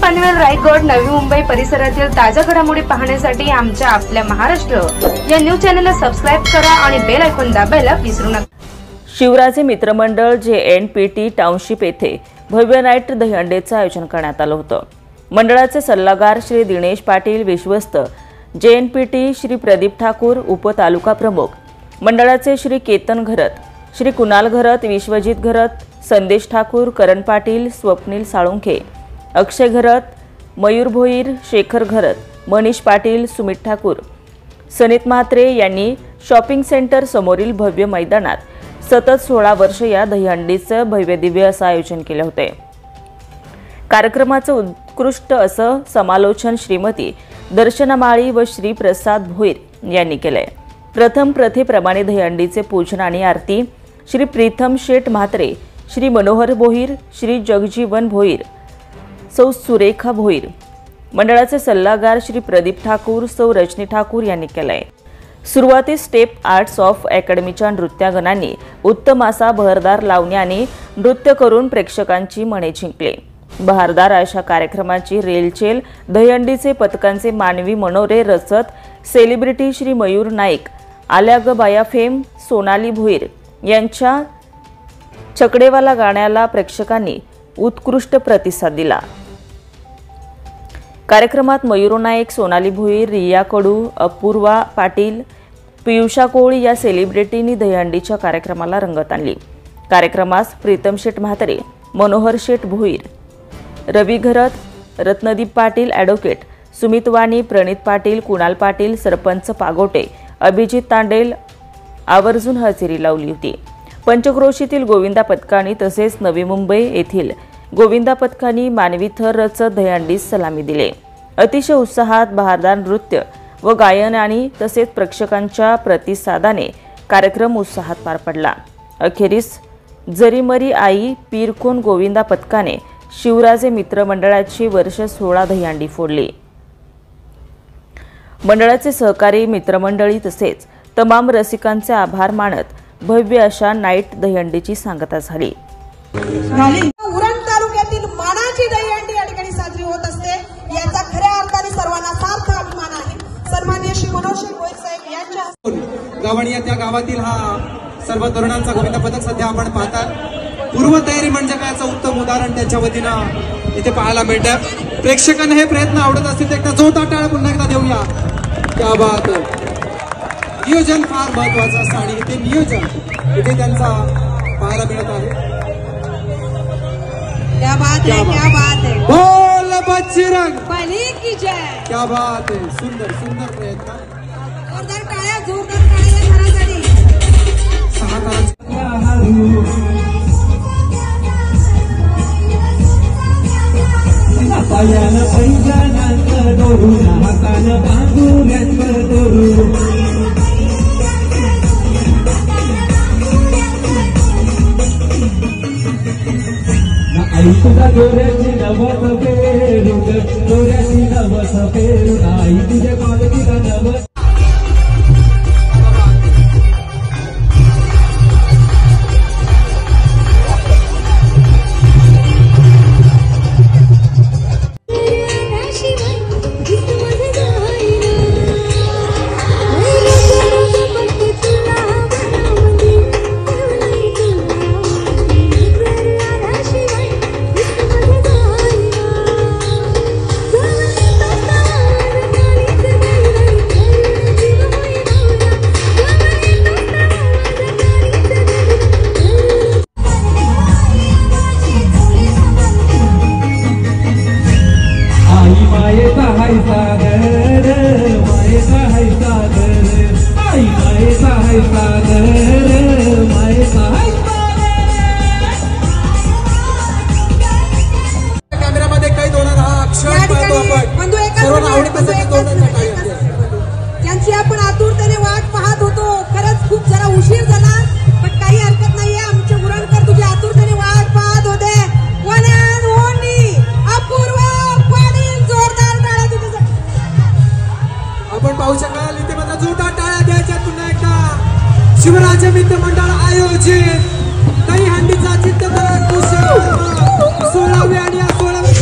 पनवेल, रायगड, नवी मुंबई परिसरातील ताज्या घडामोडी पाहण्यासाठी आमच्या आपल्या महाराष्ट्र या न्यूज चॅनलला सबस्क्राइब करा आणि बेल आयकॉन दाबायला विसरू नका। शिवराजे मित्रमंडळ JNPT टाउनशिप येथे भव्य नाईट दहीहंडीचे आयोजन करण्यात आले होते। मंडळाचे सल्लागार श्री दिनेश पाटील, विश्वस्त JNPT श्री प्रदीप ठाकूर, उपतालुका प्रमुख मंडळाचे श्री केतन घरत, श्री कुणाल घरत, विश्वजित घरत, संदेश ठाकूर, करण पाटील, स्वप्नील साळुंखे, अक्षय घरत, मयूर भोईर, शेखर घरत, मनीष पाटील, सुमित ठाकूर, सनीत म्हात्रे यांनी शॉपिंग सेंटर समोरील भव्य मैदानात सतत 16 वर्ष या दहीहंडीचे भव्य दिव्य असं आयोजन केले होते। कार्यक्रमाचे उत्कृष्ट असं समालोचन श्रीमती दर्शना माळी व श्री प्रसाद भोईर यांनी केले। प्रथम प्रथेप्रमाणे दहीहंडीचे पूजन आणि आरती श्री प्रीतम शेठ म्हात्रे, श्री मनोहर भोईर, श्री जगजीवन भोईर, सौ सुरेखा भोईर, मंडळाचे सल्लागार श्री प्रदीप ठाकूर, सौ रजनी ठाकूर यांनी केले। सुरुवातीस स्टेप आर्ट्स ऑफ अकॅडमीच्या नृत्यांगनांनी उत्तम असा बहरदार लावणी आणि नृत्य करून प्रेक्षकांची मने जिंकले। बहारदार अशा कार्यक्रमाची रेलचेल दहीहंडीचे पथकांचे मानवी मनोरे रचत सेलिब्रिटी श्री मयूर नाईक, आल्या ग बाया फेम सोनाली भोईर यांच्या चकडेवाला गाण्याला प्रेक्षकांनी उत्कृष्ट प्रतिसाद दिला। कार्यक्रमात मयूर नाईक, सोनाली भोईर, रिया कडू, अपूर्वा पाटील, पियुषा कोळी या सेलिब्रिटींनी दहीहंडीच्या कार्यक्रमाला रंगत आणली। कार्यक्रमास प्रीतम शेठ म्हात्रे, मनोहर शेठ भोईर, रवी घरत, रत्नदीप पाटील, ॲडव्होकेट सुमित वाणी, प्रणित पाटील, कुणाल पाटील, सरपंच पागोटे, अभिजित तांडेल आवर्जून हजेरी लावली होती। पंचक्रोशीतील गोविंदा पथकांनी तसेच नवी मुंबई येथील गोविंदा पथकांनी मानवी थर रचत दहीहंडीस सलामी दिले। अतिशय उत्साहात बहारदार नृत्य व गायन आणि तसेच प्रेक्षकांच्या प्रतिसादाने कार्यक्रम उत्साहात पार पडला। अखेरीस जरीमरी आई पीरखोन गोविंदा पथकाने शिवराजे मित्रमंडळाची वर्ष 16 दहीहंडी फोडली। मंडळाचे सहकारी मित्रमंडळी तसेच तमाम रसिकांचे आभार मानत भव्य अशा नाईट दहीहंडीची सांगता झाली। उरण तालुक्यातील मानाची दहीहंडी या ठिकाणी साजरी होत असते, याचा खऱ्या अर्थाने सर्वांना सार्थ अभिमान आहे। सन्माननीय श्री मनोहर भोईर साहेब यांच्या गावणिया त्या गावातील हा सर्व तरुणांचा गोविंदा पथक सध्या आपण पाहता। पूर्वतयारी म्हणजे काय याचं उत्तम उदाहरण त्यांच्या वतीनं इथे पाहायला मिळतं। प्रेक्षकांना हे प्रयत्न आवडत असतील तर एकदा जोरदार टाळ्या पुन्हा एकदा देऊया। क्या बात आहे। नियोजन फार महत्वाचं असतं आणि इथे नियोजन इथे त्यांचा पाहायला मिळत आहे। क्या बात है, क्या बात है, बोल बजरंग बली की जय। क्या बात आहे। सुंदर सुंदर प्रयत्न। जोरदार टाळ्या या घरासाठी। पायाला पैजानांत दोरून हातानं बांधुऱ्यांवर दोरून आई तुझा दोऱ्याची नवस फेरून दोऱ्याची नवस फेरून आई तुझ्या मालकीला नवस। कॅमेरामध्ये काही दोन हा अक्षर पाहतो आपण सर्वांना त्यांची आपण आतुरतेने वाट पाहत होतो। खरंच खूप जरा उशीर झाला पण काही हरकत नाहीये। आमचे उरणकर तुझी आतुरतेने वाट पाहत होते। One and only Apurva Patil, जोरदार टाळ्या तिच्यासाठी आपण पाहू शकाल। इथे मला जोरदार टाळ्या द्यायच्या पुन्हा एकदा शिवराजे मित्रमंडळ आयोजित दहीहंडीचा चित्रपट 16वे आणि 16वे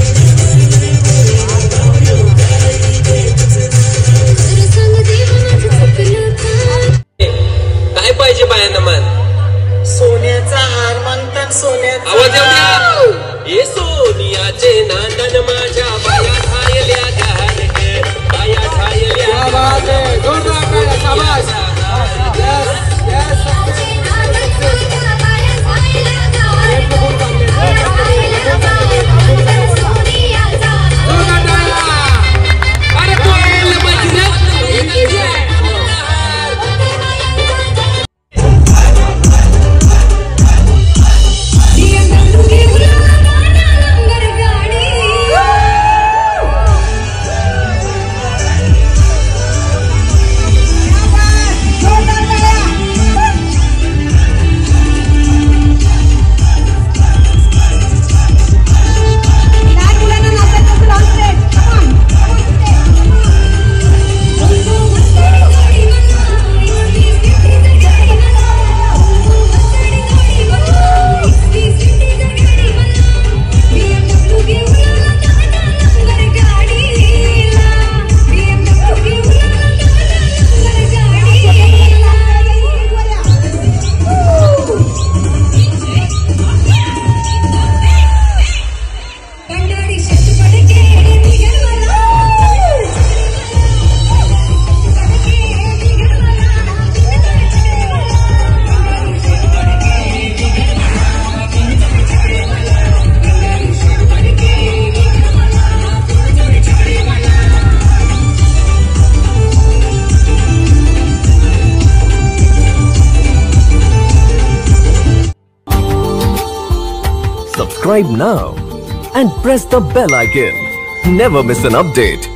subscribe now and press the bell icon. Never miss an update.